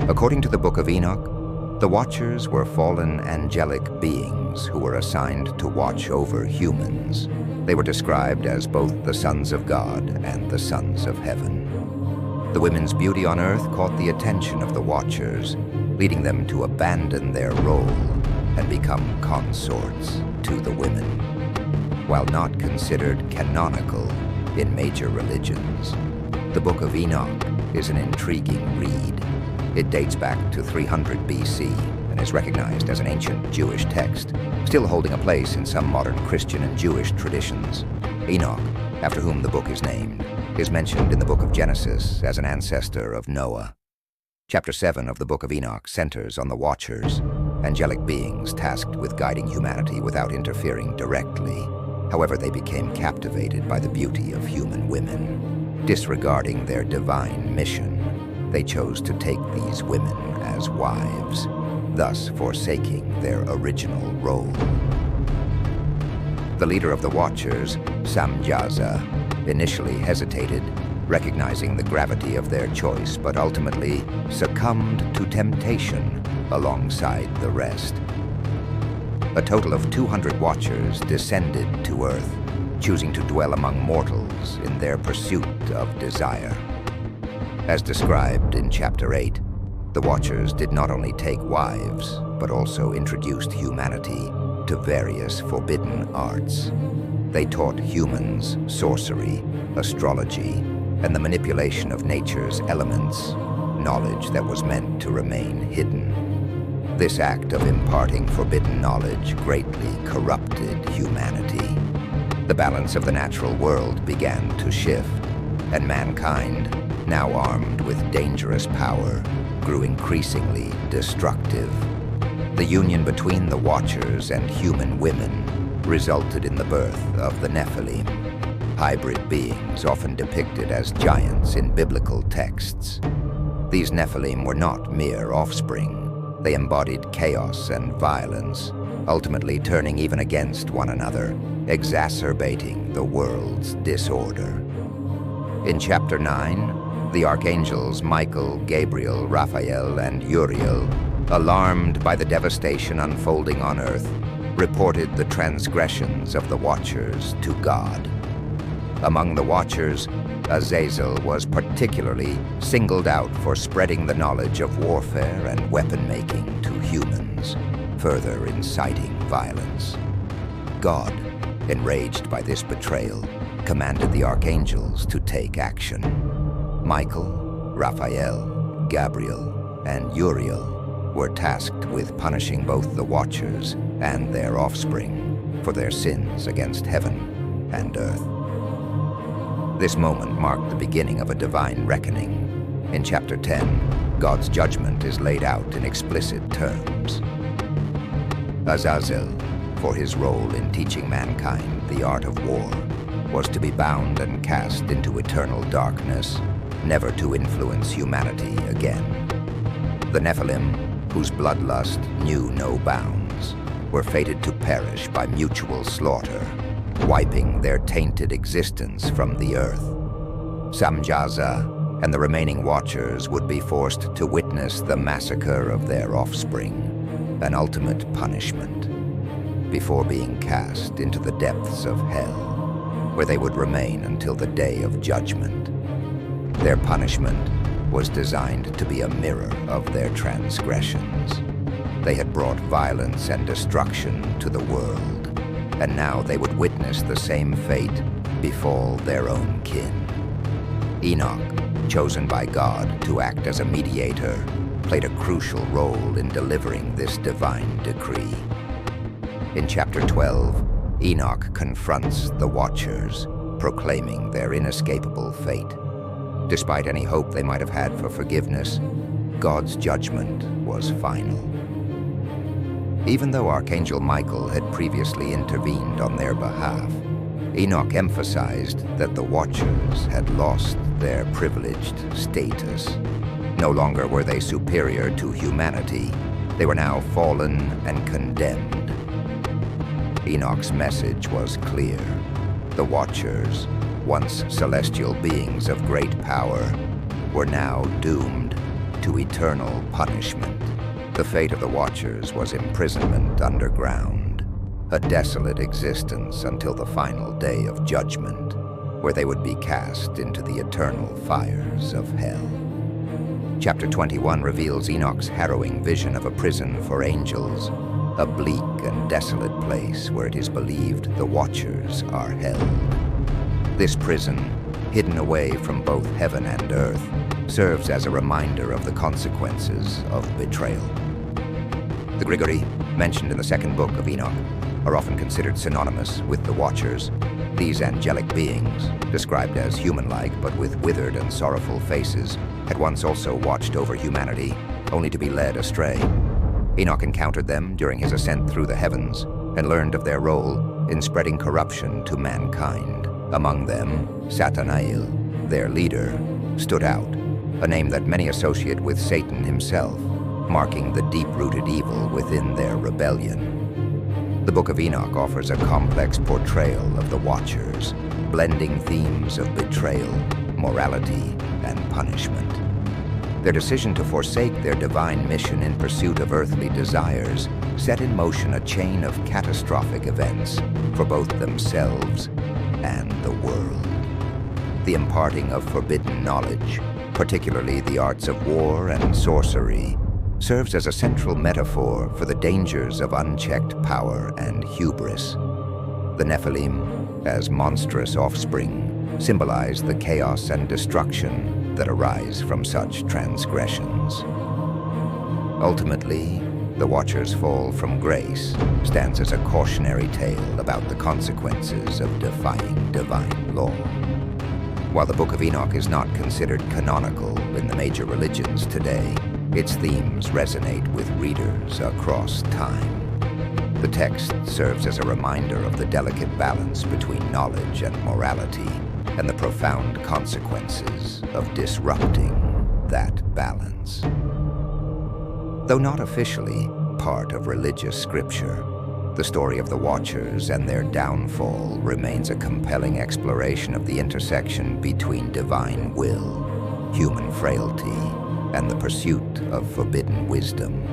According to the Book of Enoch, the Watchers were fallen angelic beings who were assigned to watch over humans. They were described as both the sons of God and the sons of heaven. The women's beauty on earth caught the attention of the Watchers, leading them to abandon their role and become consorts to the women. While not considered canonical in major religions, the Book of Enoch is an intriguing read. It dates back to 300 BC and is recognized as an ancient Jewish text, still holding a place in some modern Christian and Jewish traditions. Enoch, after whom the book is named, is mentioned in the book of Genesis as an ancestor of Noah. Chapter 7 of the Book of Enoch centers on the Watchers, angelic beings tasked with guiding humanity without interfering directly. However, they became captivated by the beauty of human women. Disregarding their divine mission, they chose to take these women as wives, thus forsaking their original role. The leader of the Watchers, Samjaza, initially hesitated, recognizing the gravity of their choice, but ultimately succumbed to temptation alongside the rest. A total of 200 Watchers descended to Earth, choosing to dwell among mortals in their pursuit of desire. As described in Chapter 8, the Watchers did not only take wives, but also introduced humanity to various forbidden arts. They taught humans sorcery, astrology, and the manipulation of nature's elements, knowledge that was meant to remain hidden. This act of imparting forbidden knowledge greatly corrupted humanity. The balance of the natural world began to shift, and mankind, now armed with dangerous power, grew increasingly destructive. The union between the Watchers and human women resulted in the birth of the Nephilim, hybrid beings often depicted as giants in biblical texts. These Nephilim were not mere offspring. They embodied chaos and violence, ultimately turning even against one another, exacerbating the world's disorder. In Chapter 9, the archangels Michael, Gabriel, Raphael, and Uriel, alarmed by the devastation unfolding on Earth, reported the transgressions of the Watchers to God. Among the Watchers, Azazel was particularly singled out for spreading the knowledge of warfare and weapon-making to humans, further inciting violence. God, enraged by this betrayal, commanded the archangels to take action. Michael, Raphael, Gabriel, and Uriel were tasked with punishing both the Watchers and their offspring for their sins against heaven and earth. This moment marked the beginning of a divine reckoning. In Chapter 10, God's judgment is laid out in explicit terms. Azazel, for his role in teaching mankind the art of war, was to be bound and cast into eternal darkness, never to influence humanity again. The Nephilim, whose bloodlust knew no bounds, were fated to perish by mutual slaughter, wiping their tainted existence from the earth. Samjaza and the remaining Watchers would be forced to witness the massacre of their offspring, an ultimate punishment, before being cast into the depths of hell, where they would remain until the day of judgment. Their punishment was designed to be a mirror of their transgressions. They had brought violence and destruction to the world, and now they would witness the same fate befall their own kin. Enoch, chosen by God to act as a mediator, played a crucial role in delivering this divine decree. In Chapter 12, Enoch confronts the Watchers, proclaiming their inescapable fate. Despite any hope they might have had for forgiveness, God's judgment was final. Even though Archangel Michael had previously intervened on their behalf, Enoch emphasized that the Watchers had lost their privileged status. No longer were they superior to humanity. They were now fallen and condemned. Enoch's message was clear. The Watchers, once celestial beings of great power, were now doomed to eternal punishment. The fate of the Watchers was imprisonment underground, a desolate existence until the final day of judgment, where they would be cast into the eternal fires of hell. Chapter 21 reveals Enoch's harrowing vision of a prison for angels, a bleak and desolate place where it is believed the Watchers are held. This prison, hidden away from both heaven and earth, serves as a reminder of the consequences of betrayal. The Grigori, mentioned in the second Book of Enoch, are often considered synonymous with the Watchers. These angelic beings, described as human-like but with withered and sorrowful faces, had once also watched over humanity, only to be led astray. Enoch encountered them during his ascent through the heavens and learned of their role in spreading corruption to mankind. Among them, Satanael, their leader, stood out, a name that many associate with Satan himself, marking the deep-rooted evil within their rebellion. The Book of Enoch offers a complex portrayal of the Watchers, blending themes of betrayal, morality, and punishment. Their decision to forsake their divine mission in pursuit of earthly desires set in motion a chain of catastrophic events for both themselves and the world. The imparting of forbidden knowledge, particularly the arts of war and sorcery, serves as a central metaphor for the dangers of unchecked power and hubris. The Nephilim, as monstrous offspring, symbolize the chaos and destruction that arise from such transgressions. Ultimately, the Watchers' fall from grace stands as a cautionary tale about the consequences of defying divine law. While the Book of Enoch is not considered canonical in the major religions today, its themes resonate with readers across time. The text serves as a reminder of the delicate balance between knowledge and morality, and the profound consequences of disrupting that balance. Though not officially part of religious scripture, the story of the Watchers and their downfall remains a compelling exploration of the intersection between divine will, human frailty, and the pursuit of forbidden wisdom.